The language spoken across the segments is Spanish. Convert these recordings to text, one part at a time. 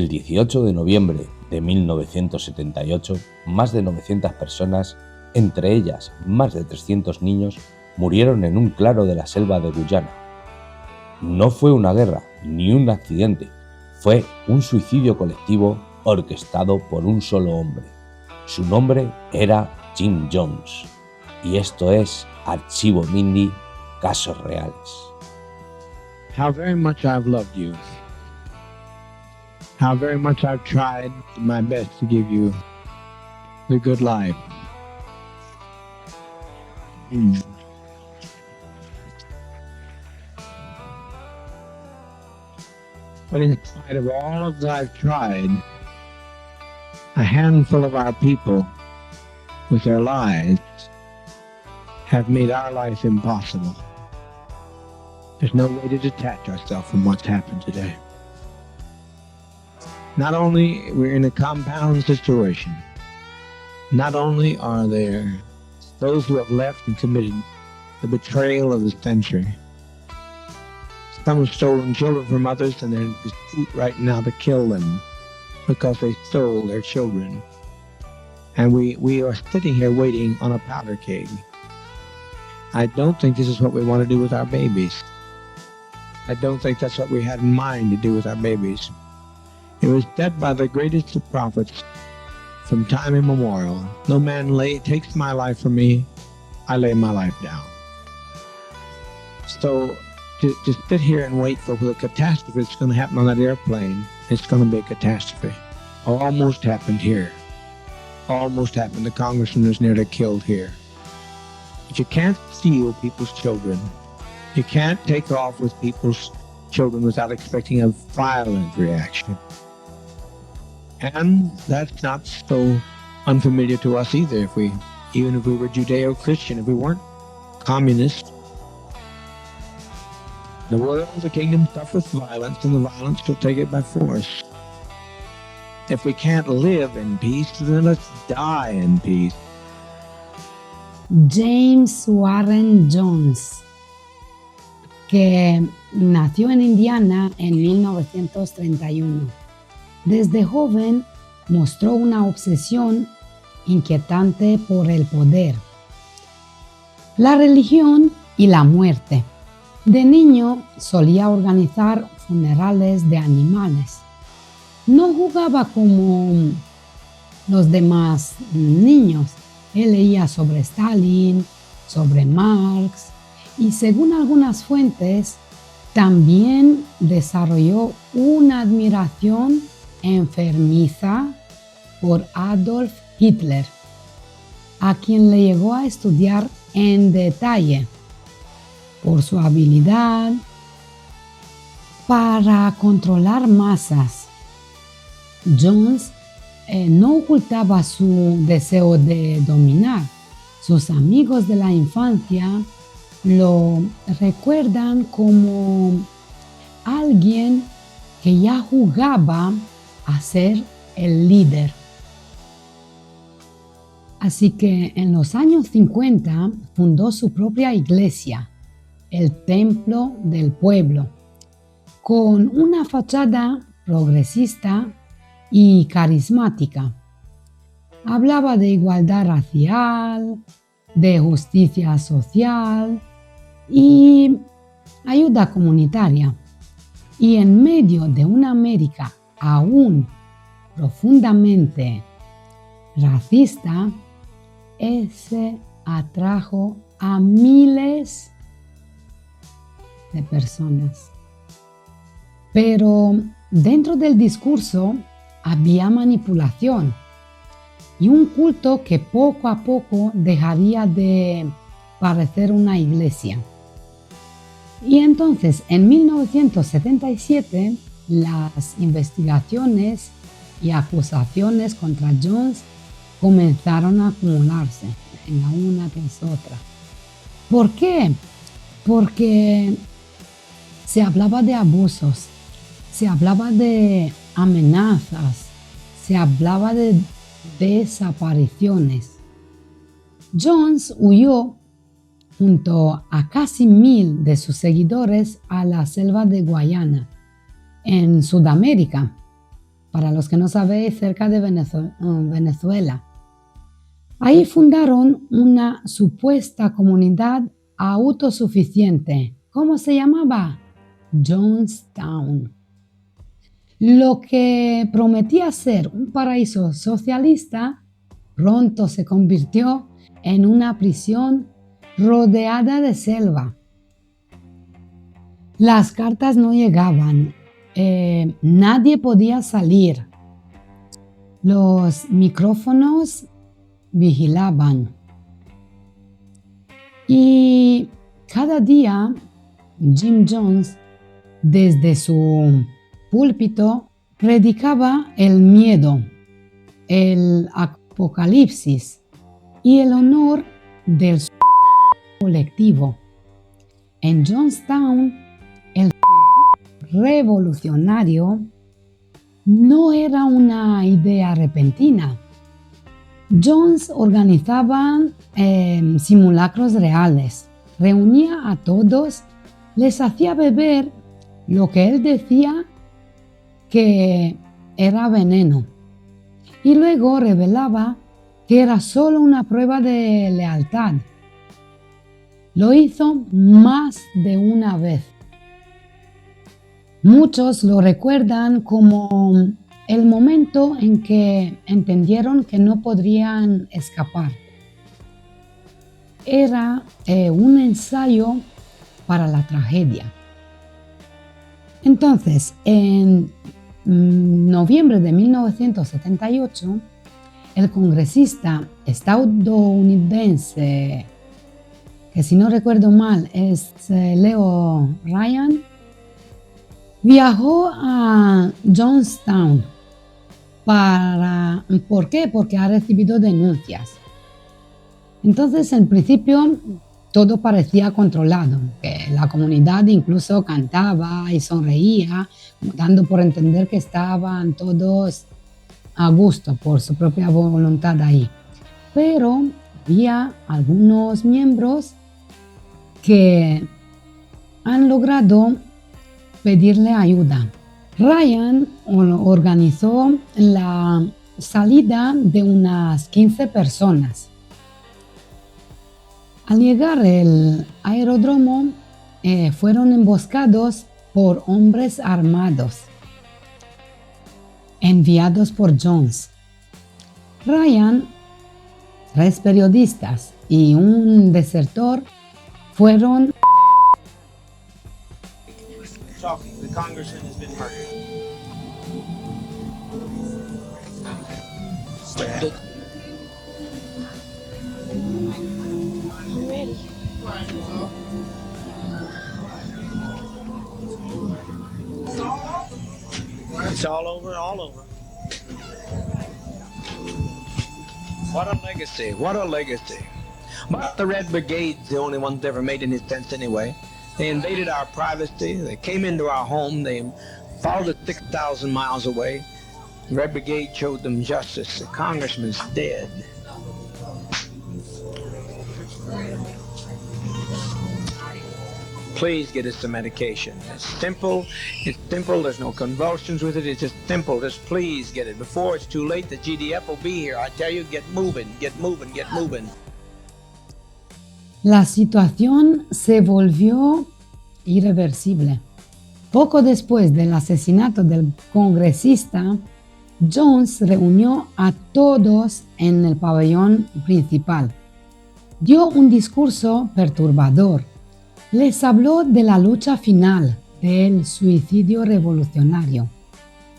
El 18 de noviembre de 1978, más de 900 personas, entre ellas más de 300 niños, murieron en un claro de la selva de Guyana. No fue una guerra ni un accidente, fue un suicidio colectivo orquestado por un solo hombre. Su nombre era Jim Jones. Y esto es Archivo Mindy, Casos Reales. How very much I've loved you. How very much I've tried my best to give you the good life. But in spite of all of that I've tried, a handful of our people, with their lives, have made our life impossible. There's no way to detach ourselves from what's happened today. Not only we're in a compound situation, not only are there those who have left and committed the betrayal of the century. Some have stolen children from others and they're in pursuit right now to kill them because they stole their children. And we are sitting here waiting on a powder keg. I don't think this is what we want to do with our babies. I don't think that's what we had in mind to do with our babies. It was said by the greatest of prophets from time immemorial, no man takes my life from me, I lay my life down. So to sit here and wait for the catastrophe that's going to happen on that airplane, it's going to be a catastrophe. Almost happened here. Almost happened. The congressman was nearly killed here. But you can't steal people's children. You can't take off with people's children without expecting a violent reaction. And that's not so unfamiliar to us either. Even if we were Judeo-Christian, if we weren't communist, the world, the kingdom suffereth violence, and the violence will take it by force. If we can't live in peace, then let's die in peace. James Warren Jones, que nació en Indiana en 1931. Desde joven mostró una obsesión inquietante por el poder, la religión y la muerte. De niño solía organizar funerales de animales. No jugaba como los demás niños. Él leía sobre Stalin, sobre Marx y según algunas fuentes también desarrolló una admiración enfermiza por Adolf Hitler, a quien le llegó a estudiar en detalle por su habilidad para controlar masas. Jones no ocultaba su deseo de dominar. Sus amigos de la infancia lo recuerdan como alguien que ya jugaba a ser el líder. Así que en los años 50 fundó su propia iglesia, el Templo del Pueblo, con una fachada progresista y carismática. Hablaba de igualdad racial, de justicia social y ayuda comunitaria. Y en medio de una América aún profundamente racista, ese atrajo a miles de personas. Pero dentro del discurso había manipulación y un culto que poco a poco dejaría de parecer una iglesia. Y entonces, en 1977, las investigaciones y acusaciones contra Jones comenzaron a acumularse, una tras otra. ¿Por qué? Porque se hablaba de abusos, se hablaba de amenazas, se hablaba de desapariciones. Jones huyó junto a casi 1000 de sus seguidores a la selva de Guyana, en Sudamérica. para los que no sabéis, cerca de Venezuela. Ahí fundaron una supuesta comunidad autosuficiente. ¿Cómo se llamaba? Jonestown. Lo que prometía ser un paraíso socialista, pronto se convirtió en una prisión rodeada de selva. Las cartas no llegaban, nadie podía salir. Los micrófonos vigilaban. Y cada día Jim Jones, desde su púlpito, predicaba el miedo, el apocalipsis y el honor del colectivo. En Jonestown, el revolucionario no era una idea repentina. Jones organizaba simulacros reales, reunía a todos, les hacía beber lo que él decía que era veneno y luego revelaba que era solo una prueba de lealtad. Lo hizo más de una vez. Muchos lo recuerdan como el momento en que entendieron que no podrían escapar. Era un ensayo para la tragedia. Entonces, en noviembre de 1978, el congresista estadounidense, que si no recuerdo mal es Leo Ryan, viajó a Jonestown. ¿Por qué? Porque ha recibido denuncias. Entonces, en principio, todo parecía controlado, que la comunidad incluso cantaba y sonreía, dando por entender que estaban todos a gusto por su propia voluntad ahí. Pero había algunos miembros que han logrado pedirle ayuda. Ryan organizó la salida de unas 15 personas. Al llegar al aeródromo, fueron emboscados por hombres armados, enviados por Jones. Ryan, 3 periodistas y un desertor fueron. The congressman has been murdered. I'm ready. It's all over, all over. What a legacy, what a legacy. But the Red Brigade's the only ones that ever made any sense anyway. They invaded our privacy, they came into our home, they followed us 6,000 miles away. The Red Brigade showed them justice. The congressman's dead. Please get us some medication. It's simple, there's no convulsions with it, it's just simple. Just please get it. Before it's too late, the GDF will be here. I tell you, get moving, get moving, get moving. La situación se volvió irreversible. Poco después del asesinato del congresista, Jones reunió a todos en el pabellón principal. Dio un discurso perturbador. Les habló de la lucha final, del suicidio revolucionario.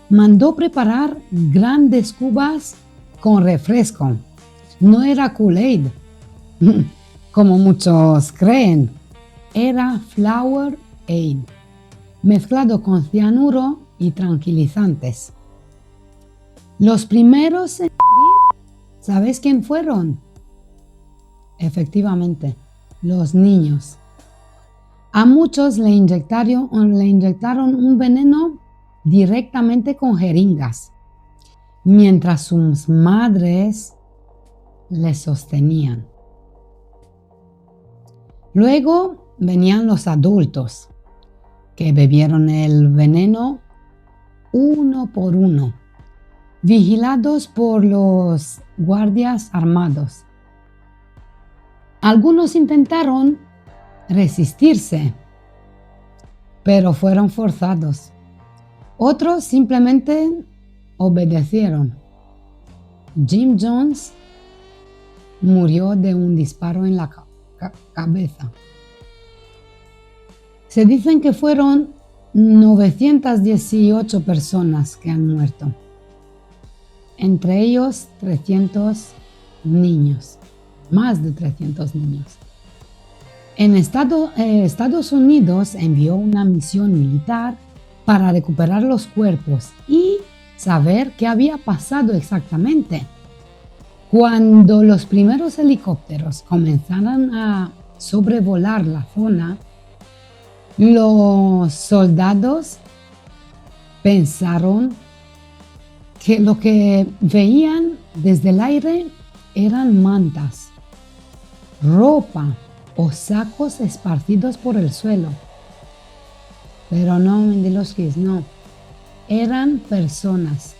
Mandó preparar grandes cubas con refresco. No era Kool-Aid, como muchos creen. Era Flower Aid, mezclado con cianuro y tranquilizantes. Los primeros en morir, ¿sabéis quién fueron? Efectivamente, los niños. A muchos le inyectaron un veneno directamente con jeringas, mientras sus madres les sostenían. Luego venían los adultos, que bebieron el veneno uno por uno, vigilados por los guardias armados. Algunos intentaron resistirse, pero fueron forzados. Otros simplemente obedecieron. Jim Jones murió de un disparo en la cabeza. Se dicen que fueron 918 personas que han muerto, entre ellos 300 niños, más de 300 niños. En Estados Unidos envió una misión militar para recuperar los cuerpos y saber qué había pasado exactamente. Cuando los primeros helicópteros comenzaron a sobrevolar la zona, los soldados pensaron que lo que veían desde el aire eran mantas, ropa o sacos esparcidos por el suelo. Pero no, Mendelovskis, no. Eran personas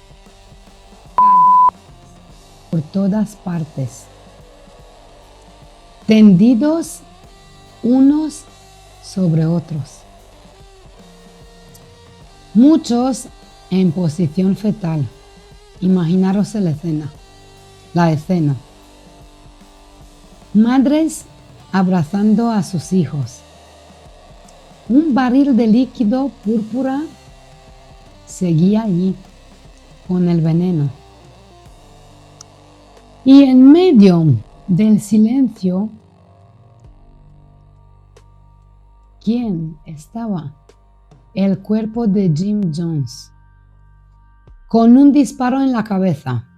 por todas partes, tendidos unos sobre otros, muchos en posición fetal. Imaginaros la escena. Madres abrazando a sus hijos. Un barril de líquido púrpura seguía allí con el veneno. Y en medio del silencio, ¿quién estaba? El cuerpo de Jim Jones, con un disparo en la cabeza.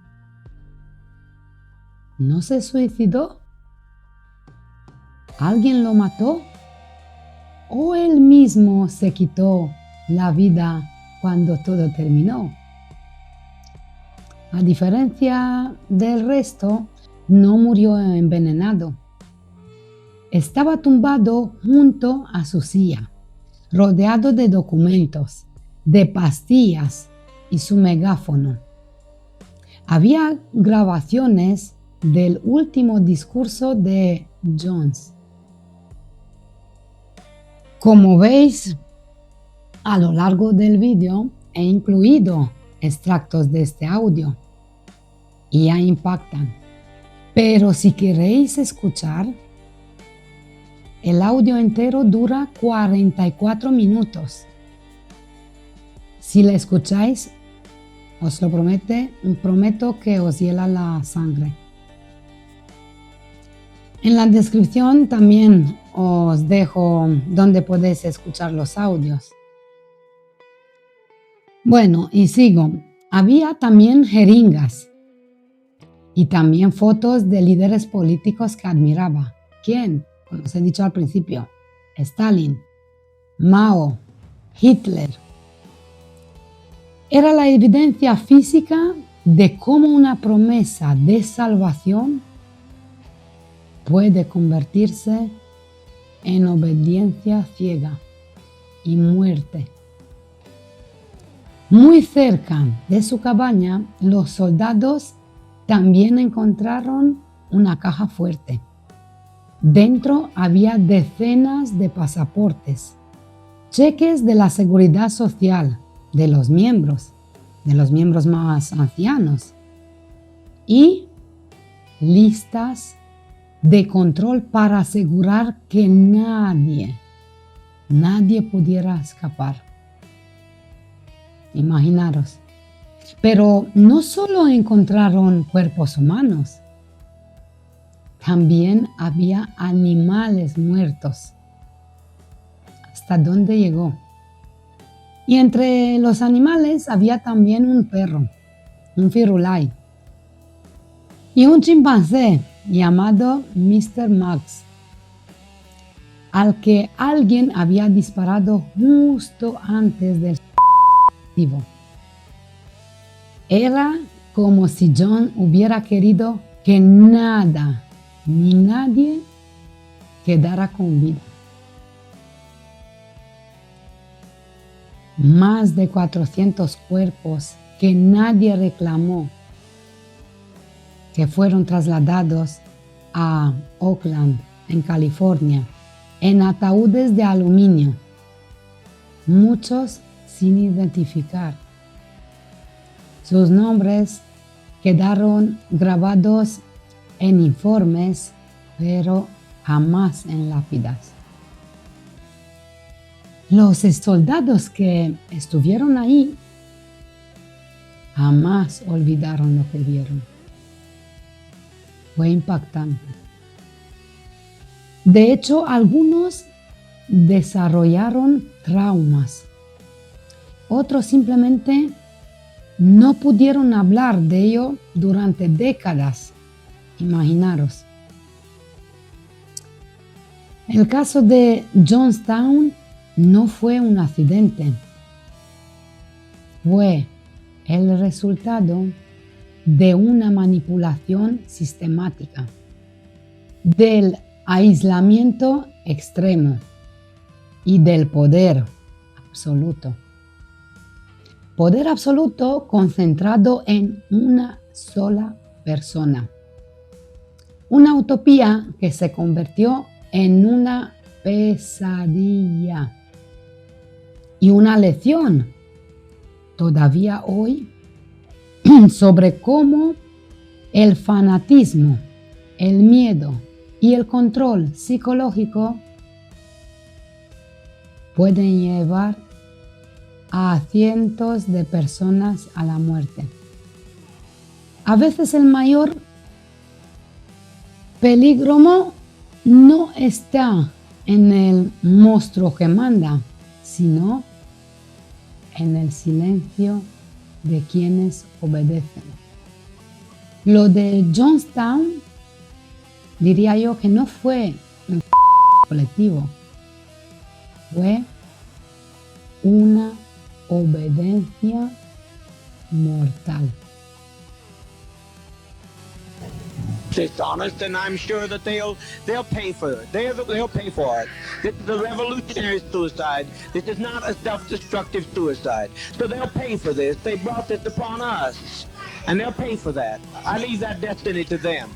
¿No se suicidó? ¿Alguien lo mató? ¿O él mismo se quitó la vida cuando todo terminó? A diferencia del resto, no murió envenenado. Estaba tumbado junto a su silla, rodeado de documentos, de pastillas y su megáfono. Había grabaciones del último discurso de Jones. Como veis, a lo largo del vídeo he incluido extractos de este audio y ya impactan. Pero si queréis escuchar, el audio entero dura 44 minutos. Si la escucháis, os lo prometo que os hiela la sangre. En la descripción también os dejo donde podéis escuchar los audios. Bueno, y sigo. Había también jeringas y también fotos de líderes políticos que admiraba. ¿Quién? Como os he dicho al principio, Stalin, Mao, Hitler. Era la evidencia física de cómo una promesa de salvación puede convertirse en obediencia ciega y muerte. Muy cerca de su cabaña, los soldados también encontraron una caja fuerte. Dentro había decenas de pasaportes, cheques de la seguridad social de los miembros más ancianos y listas de control para asegurar que nadie pudiera escapar. Imaginaros. Pero no solo encontraron cuerpos humanos, también había animales muertos. ¿Hasta dónde llegó? Y entre los animales había también un perro, un firulai, y un chimpancé llamado Mr. Max, al que alguien había disparado justo antes del objetivo. Era como si John hubiera querido que nada ni nadie quedara con vida. Más de 400 cuerpos que nadie reclamó, que fueron trasladados a Oakland, en California, en ataúdes de aluminio, muchos sin identificar. Sus nombres quedaron grabados en informes, pero jamás en lápidas. Los soldados que estuvieron ahí jamás olvidaron lo que vieron. Fue impactante. De hecho, algunos desarrollaron traumas. Otros simplemente no pudieron hablar de ello durante décadas. Imaginaros. El caso de Jonestown no fue un accidente. Fue el resultado de una manipulación sistemática, del aislamiento extremo y del poder absoluto. Poder absoluto concentrado en una sola persona. Una utopía que se convirtió en una pesadilla y una lección todavía hoy sobre cómo el fanatismo, el miedo y el control psicológico pueden llevar a cientos de personas a la muerte. A veces el mayor peligro no está en el monstruo que manda, sino en el silencio de quienes obedecen. Lo de Jonestown, diría yo que no fue un colectivo, fue una obediencia mortal. Dishonest, and I'm sure that they'll pay for it. They'll pay for it. This is a revolutionary suicide. This is not a self-destructive suicide. So they'll pay for this. They brought this upon us, and they'll pay for that. I leave that destiny to them.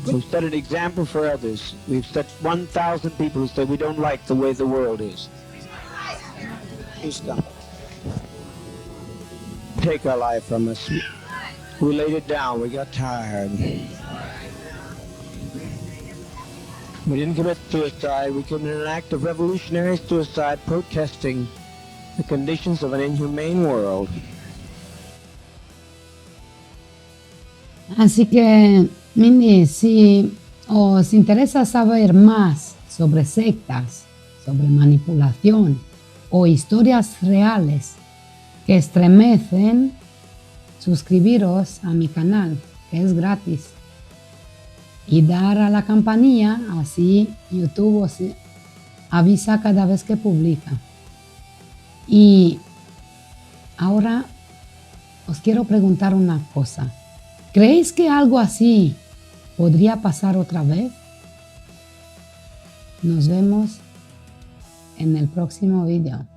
We've set an example for others. We've set 1,000 people who say we don't like the way the world is. Please stop. Take our life from us. We laid it down. We got tired. We didn't commit suicide. We committed an act of revolutionary suicide protesting the conditions of an inhumane world. Así que, Mindy, si os interesa saber más sobre sectas, sobre manipulación o historias reales que estremecen, suscribiros a mi canal, que es gratis, y dar a la campanilla, así YouTube os avisa cada vez que publica. Y ahora os quiero preguntar una cosa. ¿Creéis que algo así podría pasar otra vez? Nos vemos en el próximo video.